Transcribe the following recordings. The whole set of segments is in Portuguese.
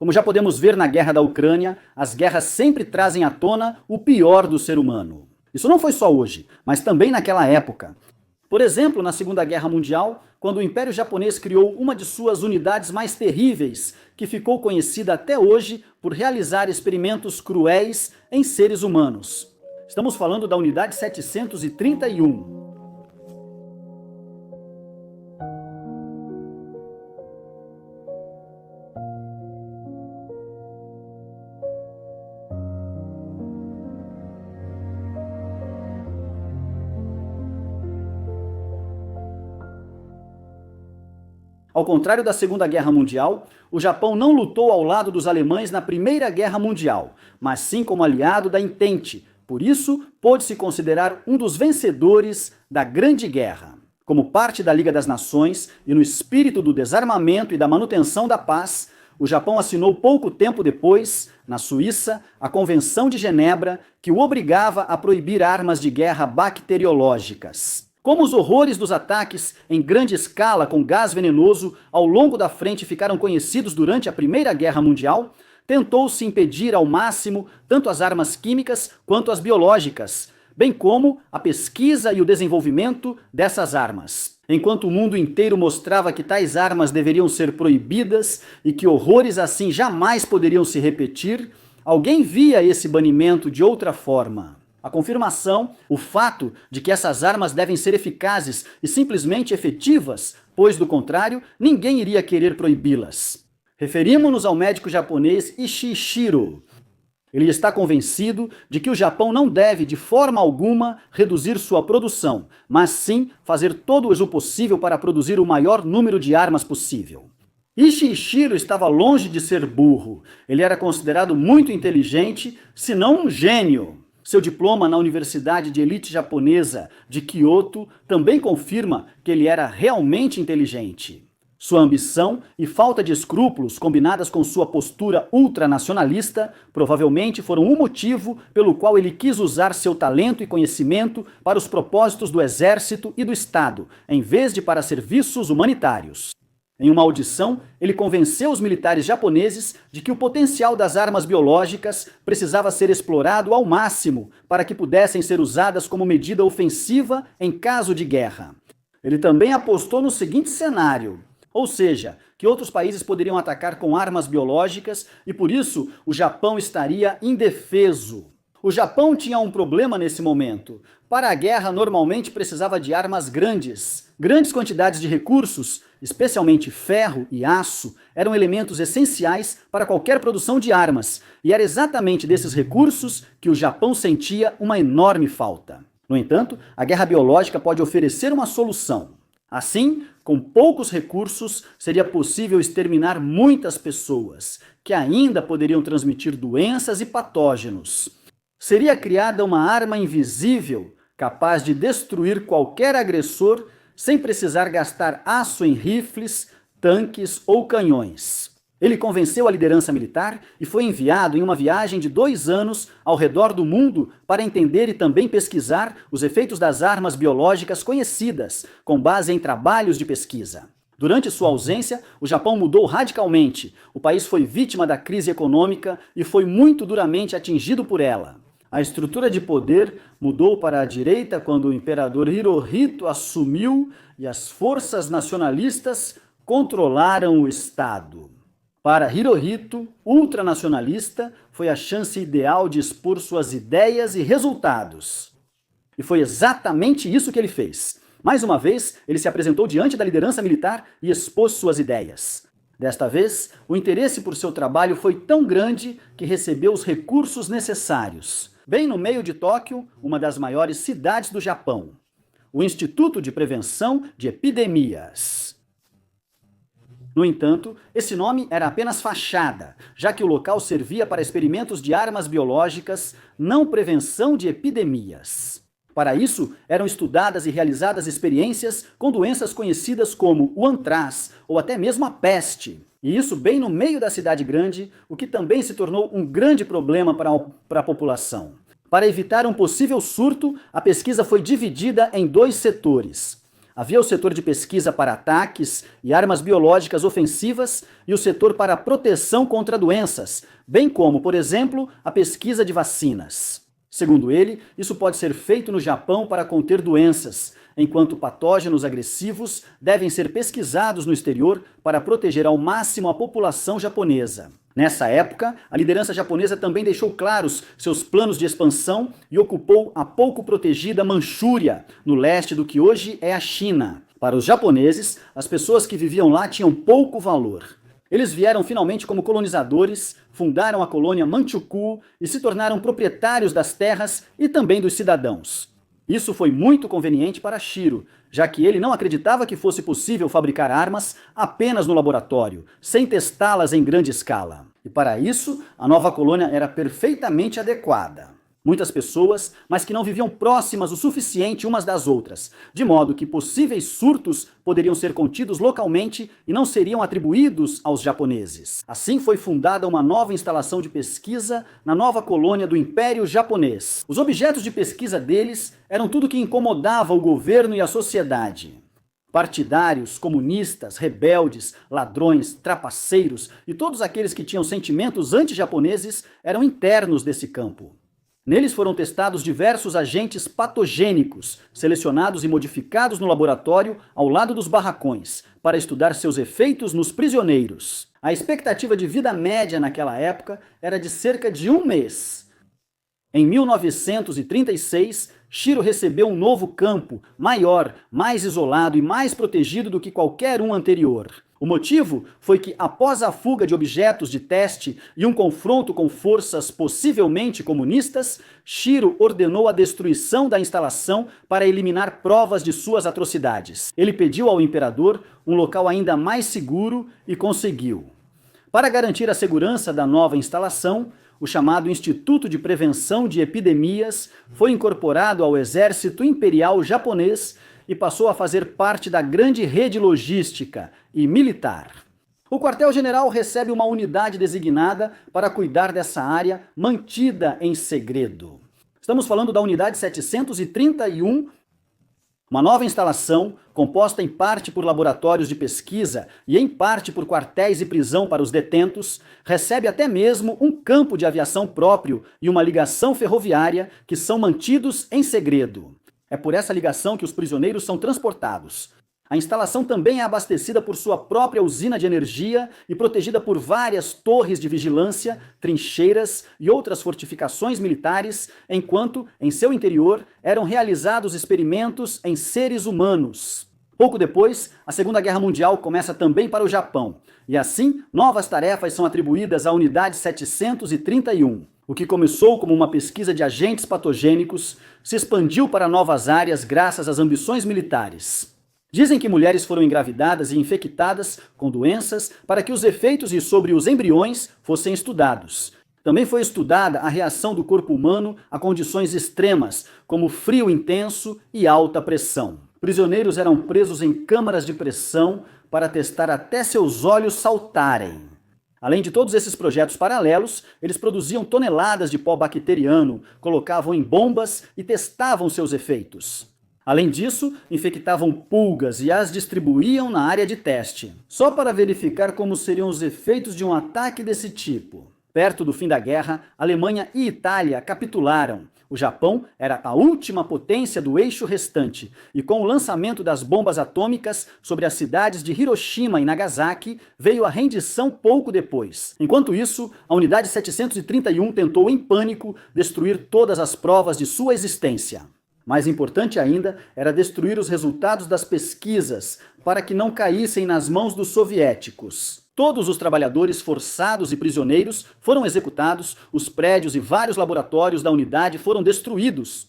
Como já podemos ver na guerra da Ucrânia, as guerras sempre trazem à tona o pior do ser humano. Isso não foi só hoje, mas também naquela época. Por exemplo, na Segunda Guerra Mundial, quando o Império Japonês criou uma de suas unidades mais terríveis, que ficou conhecida até hoje por realizar experimentos cruéis em seres humanos. Estamos falando da Unidade 731. Ao contrário da Segunda Guerra Mundial, o Japão não lutou ao lado dos alemães na Primeira Guerra Mundial, mas sim como aliado da Entente. Por isso, pôde-se considerar um dos vencedores da Grande Guerra. Como parte da Liga das Nações e no espírito do desarmamento e da manutenção da paz, o Japão assinou pouco tempo depois, na Suíça, a Convenção de Genebra, que o obrigava a proibir armas de guerra bacteriológicas. Como os horrores dos ataques em grande escala com gás venenoso ao longo da frente ficaram conhecidos durante a Primeira Guerra Mundial, tentou-se impedir ao máximo tanto as armas químicas quanto as biológicas, bem como a pesquisa e o desenvolvimento dessas armas. Enquanto o mundo inteiro mostrava que tais armas deveriam ser proibidas e que horrores assim jamais poderiam se repetir, alguém via esse banimento de outra forma. A confirmação, o fato de que essas armas devem ser eficazes e simplesmente efetivas, pois do contrário, ninguém iria querer proibi-las. Referimos-nos ao médico japonês Ishishiro. Ele está convencido de que o Japão não deve, de forma alguma, reduzir sua produção, mas sim fazer todo o possível para produzir o maior número de armas possível. Ishishiro estava longe de ser burro. Ele era considerado muito inteligente, se não um gênio. Seu diploma na Universidade de Elite Japonesa de Kyoto também confirma que ele era realmente inteligente. Sua ambição e falta de escrúpulos, combinadas com sua postura ultranacionalista, provavelmente foram o motivo pelo qual ele quis usar seu talento e conhecimento para os propósitos do exército e do Estado, em vez de para serviços humanitários. Em uma audição, ele convenceu os militares japoneses de que o potencial das armas biológicas precisava ser explorado ao máximo para que pudessem ser usadas como medida ofensiva em caso de guerra. Ele também apostou no seguinte cenário, ou seja, que outros países poderiam atacar com armas biológicas e por isso o Japão estaria indefeso. O Japão tinha um problema nesse momento. Para a guerra, normalmente precisava de armas grandes. Grandes quantidades de recursos, especialmente ferro e aço, eram elementos essenciais para qualquer produção de armas, e era exatamente desses recursos que o Japão sentia uma enorme falta. No entanto, a guerra biológica pode oferecer uma solução. Assim, com poucos recursos, seria possível exterminar muitas pessoas, que ainda poderiam transmitir doenças e patógenos. Seria criada uma arma invisível, capaz de destruir qualquer agressor sem precisar gastar aço em rifles, tanques ou canhões. Ele convenceu a liderança militar e foi enviado em uma viagem de 2 anos ao redor do mundo para entender e também pesquisar os efeitos das armas biológicas conhecidas, com base em trabalhos de pesquisa. Durante sua ausência, o Japão mudou radicalmente. O país foi vítima da crise econômica e foi muito duramente atingido por ela. A estrutura de poder mudou para a direita quando o imperador Hirohito assumiu e as forças nacionalistas controlaram o Estado. Para Hirohito, ultranacionalista, foi a chance ideal de expor suas ideias e resultados. E foi exatamente isso que ele fez. Mais uma vez, ele se apresentou diante da liderança militar e expôs suas ideias. Desta vez, o interesse por seu trabalho foi tão grande que recebeu os recursos necessários. Bem no meio de Tóquio, uma das maiores cidades do Japão, o Instituto de Prevenção de Epidemias. No entanto, esse nome era apenas fachada, já que o local servia para experimentos de armas biológicas, não prevenção de epidemias. Para isso, eram estudadas e realizadas experiências com doenças conhecidas como o antraz ou até mesmo a peste. E isso bem no meio da cidade grande, o que também se tornou um grande problema para a população. Para evitar um possível surto, a pesquisa foi dividida em 2 setores. Havia o setor de pesquisa para ataques e armas biológicas ofensivas e o setor para proteção contra doenças, bem como, por exemplo, a pesquisa de vacinas. Segundo ele, isso pode ser feito no Japão para conter doenças, enquanto patógenos agressivos devem ser pesquisados no exterior para proteger ao máximo a população japonesa. Nessa época, a liderança japonesa também deixou claros seus planos de expansão e ocupou a pouco protegida Manchúria, no leste do que hoje é a China. Para os japoneses, as pessoas que viviam lá tinham pouco valor. Eles vieram finalmente como colonizadores, fundaram a colônia Manchukuo e se tornaram proprietários das terras e também dos cidadãos. Isso foi muito conveniente para Shiro, já que ele não acreditava que fosse possível fabricar armas apenas no laboratório, sem testá-las em grande escala. E para isso, a nova colônia era perfeitamente adequada. Muitas pessoas, mas que não viviam próximas o suficiente umas das outras, de modo que possíveis surtos poderiam ser contidos localmente e não seriam atribuídos aos japoneses. Assim foi fundada uma nova instalação de pesquisa na nova colônia do Império Japonês. Os objetos de pesquisa deles eram tudo que incomodava o governo e a sociedade. Partidários, comunistas, rebeldes, ladrões, trapaceiros e todos aqueles que tinham sentimentos anti-japoneses eram internos desse campo. Neles foram testados diversos agentes patogênicos, selecionados e modificados no laboratório ao lado dos barracões, para estudar seus efeitos nos prisioneiros. A expectativa de vida média naquela época era de cerca de um mês. Em 1936, Shiro recebeu um novo campo, maior, mais isolado e mais protegido do que qualquer um anterior. O motivo foi que, após a fuga de objetos de teste e um confronto com forças possivelmente comunistas, Shiro ordenou a destruição da instalação para eliminar provas de suas atrocidades. Ele pediu ao imperador um local ainda mais seguro e conseguiu. Para garantir a segurança da nova instalação, o chamado Instituto de Prevenção de Epidemias foi incorporado ao Exército Imperial Japonês e passou a fazer parte da grande rede logística e militar. O quartel-general recebe uma unidade designada para cuidar dessa área mantida em segredo. Estamos falando da unidade 731, uma nova instalação composta em parte por laboratórios de pesquisa e em parte por quartéis e prisão para os detentos, recebe até mesmo um campo de aviação próprio e uma ligação ferroviária que são mantidos em segredo. É por essa ligação que os prisioneiros são transportados. A instalação também é abastecida por sua própria usina de energia e protegida por várias torres de vigilância, trincheiras e outras fortificações militares, enquanto, em seu interior, eram realizados experimentos em seres humanos. Pouco depois, a Segunda Guerra Mundial começa também para o Japão, e assim, novas tarefas são atribuídas à Unidade 731. O que começou como uma pesquisa de agentes patogênicos se expandiu para novas áreas graças às ambições militares. Dizem que mulheres foram engravidadas e infectadas com doenças para que os efeitos sobre os embriões fossem estudados. Também foi estudada a reação do corpo humano a condições extremas, como frio intenso e alta pressão. Prisioneiros eram presos em câmaras de pressão para testar até seus olhos saltarem. Além de todos esses projetos paralelos, eles produziam toneladas de pó bacteriano, colocavam em bombas e testavam seus efeitos. Além disso, infectavam pulgas e as distribuíam na área de teste, só para verificar como seriam os efeitos de um ataque desse tipo. Perto do fim da guerra, Alemanha e Itália capitularam. O Japão era a última potência do eixo restante, e com o lançamento das bombas atômicas sobre as cidades de Hiroshima e Nagasaki, veio a rendição pouco depois. Enquanto isso, a Unidade 731 tentou, em pânico, destruir todas as provas de sua existência. Mais importante ainda era destruir os resultados das pesquisas, para que não caíssem nas mãos dos soviéticos. Todos os trabalhadores forçados e prisioneiros foram executados, os prédios e vários laboratórios da unidade foram destruídos.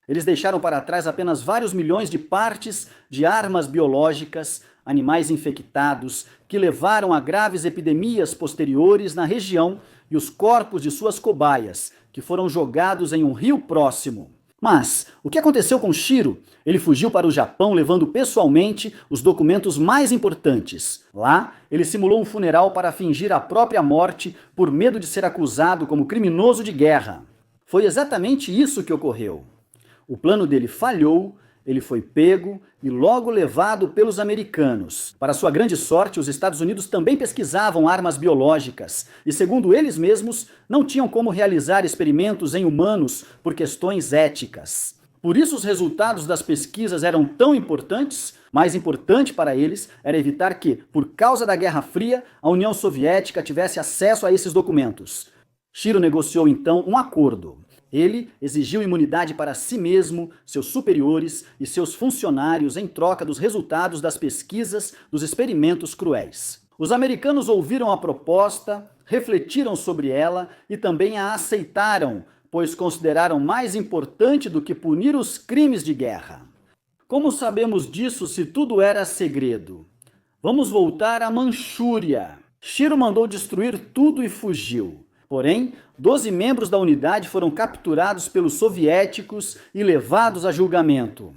Eles deixaram para trás apenas vários milhões de partes de armas biológicas, animais infectados, que levaram a graves epidemias posteriores na região e os corpos de suas cobaias, que foram jogados em um rio próximo. Mas, o que aconteceu com Shiro? Ele fugiu para o Japão levando pessoalmente os documentos mais importantes. Lá, ele simulou um funeral para fingir a própria morte por medo de ser acusado como criminoso de guerra. Foi exatamente isso que ocorreu. O plano dele falhou, ele foi pego e logo levado pelos americanos. Para sua grande sorte, os Estados Unidos também pesquisavam armas biológicas e, segundo eles mesmos, não tinham como realizar experimentos em humanos por questões éticas. Por isso os resultados das pesquisas eram tão importantes. Mais importante para eles era evitar que, por causa da Guerra Fria, a União Soviética tivesse acesso a esses documentos. Shiro negociou então um acordo. Ele exigiu imunidade para si mesmo, seus superiores e seus funcionários em troca dos resultados das pesquisas dos experimentos cruéis. Os americanos ouviram a proposta, refletiram sobre ela e também a aceitaram, pois consideraram mais importante do que punir os crimes de guerra. Como sabemos disso se tudo era segredo? Vamos voltar à Manchúria. Shiro mandou destruir tudo e fugiu. Porém, 12 membros da unidade foram capturados pelos soviéticos e levados a julgamento.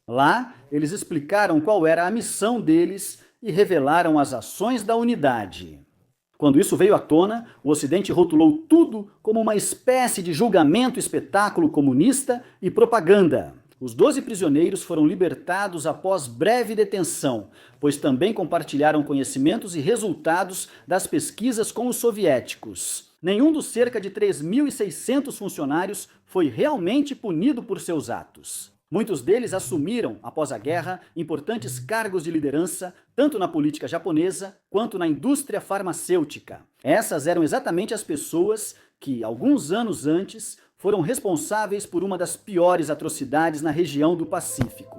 Lá, eles explicaram qual era a missão deles e revelaram as ações da unidade. Quando isso veio à tona, o Ocidente rotulou tudo como uma espécie de julgamento espetáculo comunista e propaganda. Os 12 prisioneiros foram libertados após breve detenção, pois também compartilharam conhecimentos e resultados das pesquisas com os soviéticos. Nenhum dos cerca de 3.600 funcionários foi realmente punido por seus atos. Muitos deles assumiram, após a guerra, importantes cargos de liderança, tanto na política japonesa quanto na indústria farmacêutica. Essas eram exatamente as pessoas que, alguns anos antes, foram responsáveis por uma das piores atrocidades na região do Pacífico.